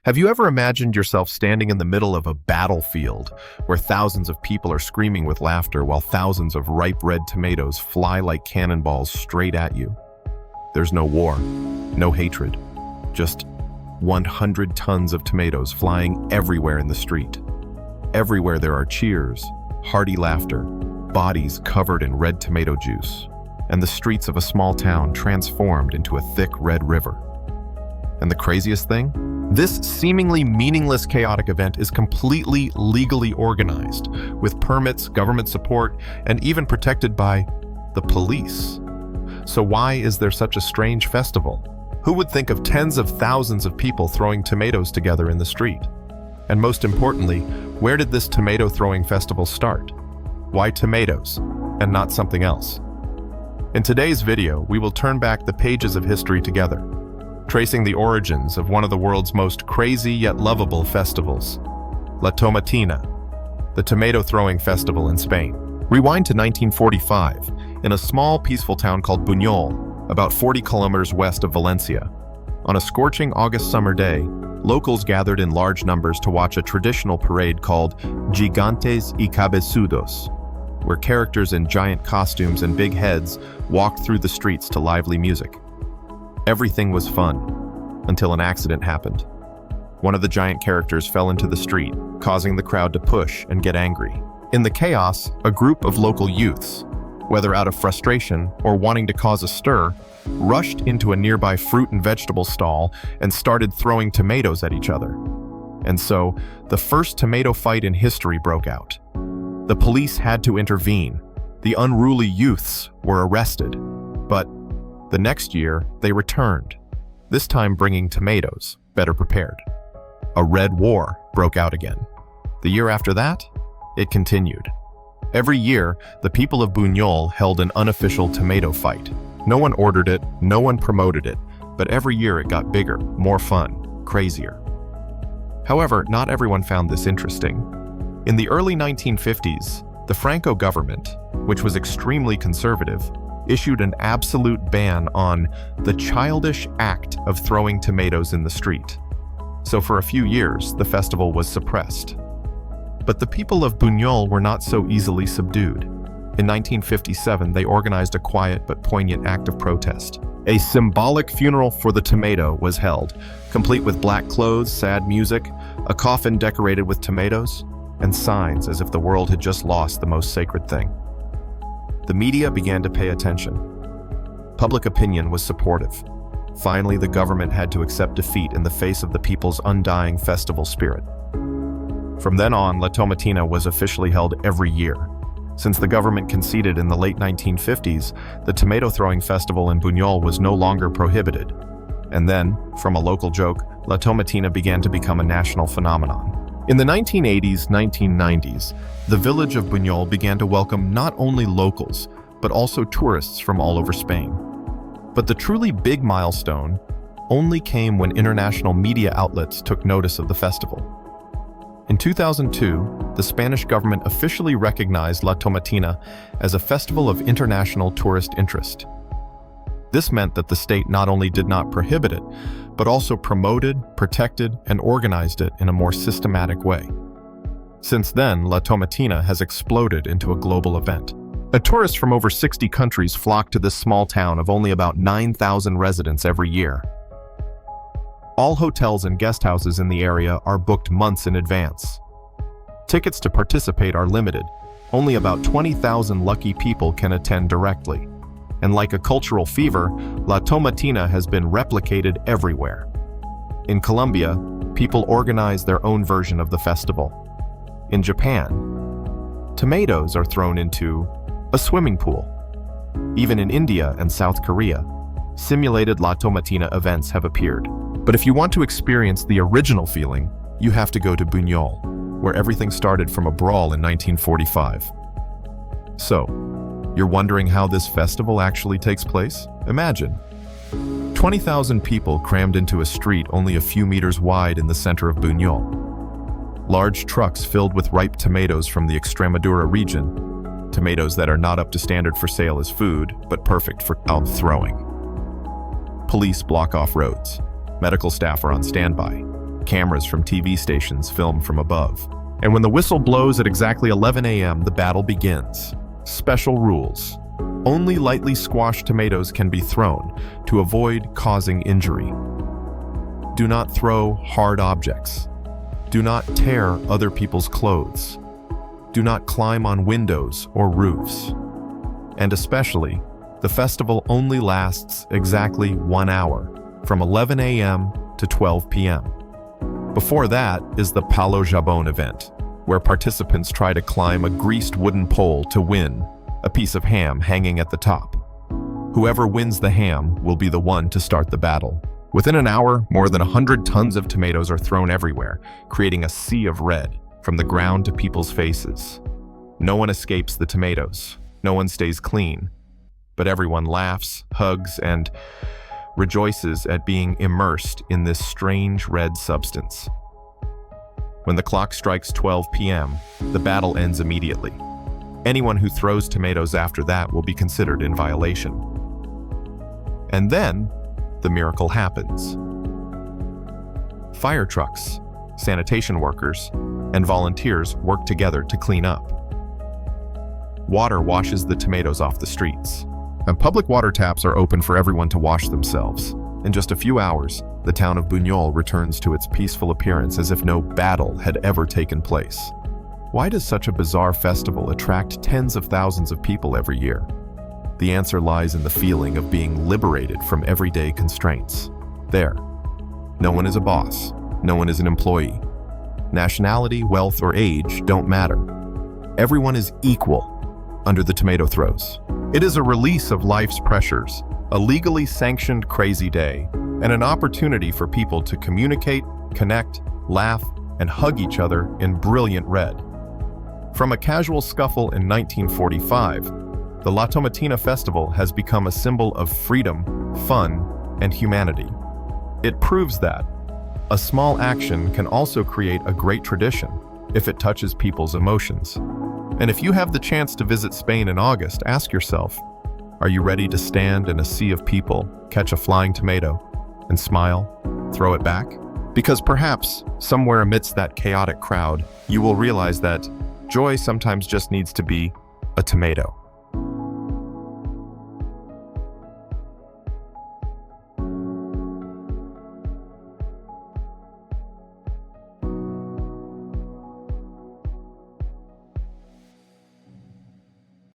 Have you ever imagined yourself standing in the middle of a battlefield where thousands of people are screaming with laughter while thousands of ripe red tomatoes fly like cannonballs straight at you? There's no war, no hatred, just 100 tons of tomatoes flying everywhere in the street. Everywhere there are cheers, hearty laughter, bodies covered in red tomato juice, and the streets of a small town transformed into a thick red river. And the craziest thing? This seemingly meaningless chaotic event is completely legally organized, with permits, government support, and even protected by the police. So why is there such a strange festival? Who would think of tens of thousands of people throwing tomatoes together in the street? And most importantly, where did this tomato throwing festival start? Why tomatoes and not something else? In today's video, we will turn back the pages of history together, tracing the origins of one of the world's most crazy yet lovable festivals, La Tomatina, the tomato-throwing festival in Spain. Rewind to 1945, in a small, peaceful town called Buñol, about 40 kilometers west of Valencia. On a scorching August summer day, locals gathered in large numbers to watch a traditional parade called Gigantes y Cabezudos, where characters in giant costumes and big heads walked through the streets to lively music. Everything was fun, until an accident happened. One of the giant characters fell into the street, causing the crowd to push and get angry. In the chaos, a group of local youths, whether out of frustration or wanting to cause a stir, rushed into a nearby fruit and vegetable stall and started throwing tomatoes at each other. And so, the first tomato fight in history broke out. The police had to intervene. The unruly youths were arrested. But the next year, they returned, this time bringing tomatoes, better prepared. A red war broke out again. The year after that, it continued. Every year, the people of Buñol held an unofficial tomato fight. No one ordered it, no one promoted it, but every year it got bigger, more fun, crazier. However, not everyone found this interesting. In the early 1950s, the Franco government, which was extremely conservative, issued an absolute ban on the childish act of throwing tomatoes in the street. So for a few years, the festival was suppressed. But the people of Buñol were not so easily subdued. In 1957, they organized a quiet but poignant act of protest. A symbolic funeral for the tomato was held, complete with black clothes, sad music, a coffin decorated with tomatoes, and signs as if the world had just lost the most sacred thing. The media began to pay attention. Public opinion was supportive. Finally, the government had to accept defeat in the face of the people's undying festival spirit. From then on, La Tomatina was officially held every year. Since the government conceded in the late 1950s, the tomato-throwing festival in Buñol was no longer prohibited. And then, from a local joke, La Tomatina began to become a national phenomenon. In the 1980s, 1990s, the village of Buñol began to welcome not only locals, but also tourists from all over Spain. But the truly big milestone only came when international media outlets took notice of the festival. In 2002, the Spanish government officially recognized La Tomatina as a festival of international tourist interest. This meant that the state not only did not prohibit it, but also promoted, protected, and organized it in a more systematic way. Since then, La Tomatina has exploded into a global event. Tourists from over 60 countries flock to this small town of only about 9,000 residents every year. All hotels and guest houses in the area are booked months in advance. Tickets to participate are limited. Only about 20,000 lucky people can attend directly. And like a cultural fever, La Tomatina has been replicated everywhere. In Colombia, people organize their own version of the festival. In Japan, tomatoes are thrown into a swimming pool. Even in India and South Korea, simulated La Tomatina events have appeared. But if you want to experience the original feeling, you have to go to Buñol, where everything started from a brawl in 1945. So, you're wondering how this festival actually takes place? Imagine 20,000 people crammed into a street only a few meters wide in the center of Buñol. Large trucks filled with ripe tomatoes from the Extremadura region, tomatoes that are not up to standard for sale as food, but perfect for child throwing. Police block off roads. Medical staff are on standby. Cameras from TV stations film from above. And when the whistle blows at exactly 11 a.m., the battle begins. Special rules. Only lightly squashed tomatoes can be thrown to avoid causing injury. Do not throw hard objects. Do not tear other people's clothes. Do not climb on windows or roofs. And especially, the festival only lasts exactly 1 hour, from 11 a.m. to 12 p.m. Before that is the Palo Jabon event, where participants try to climb a greased wooden pole to win a piece of ham hanging at the top. Whoever wins the ham will be the one to start the battle. Within an hour, more than 100 tons of tomatoes are thrown everywhere, creating a sea of red from the ground to people's faces. No one escapes the tomatoes. No one stays clean. But everyone laughs, hugs, and rejoices at being immersed in this strange red substance. When the clock strikes 12 p.m., the battle ends immediately. Anyone who throws tomatoes after that will be considered in violation. And then, the miracle happens. Fire trucks, sanitation workers, and volunteers work together to clean up. Water washes the tomatoes off the streets, and public water taps are open for everyone to wash themselves. In just a few hours, the town of Buñol returns to its peaceful appearance as if no battle had ever taken place. Why does such a bizarre festival attract tens of thousands of people every year? The answer lies in the feeling of being liberated from everyday constraints. There. No one is a boss. No one is an employee. Nationality, wealth, or age don't matter. Everyone is equal under the tomato throws. It is a release of life's pressures, a legally sanctioned crazy day, and an opportunity for people to communicate, connect, laugh, and hug each other in brilliant red. From a casual scuffle in 1945, the La Tomatina festival has become a symbol of freedom, fun, and humanity. It proves that a small action can also create a great tradition if it touches people's emotions. And if you have the chance to visit Spain in August, ask yourself, are you ready to stand in a sea of people, catch a flying tomato, and smile, throw it back? Because perhaps, somewhere amidst that chaotic crowd, you will realize that joy sometimes just needs to be a tomato.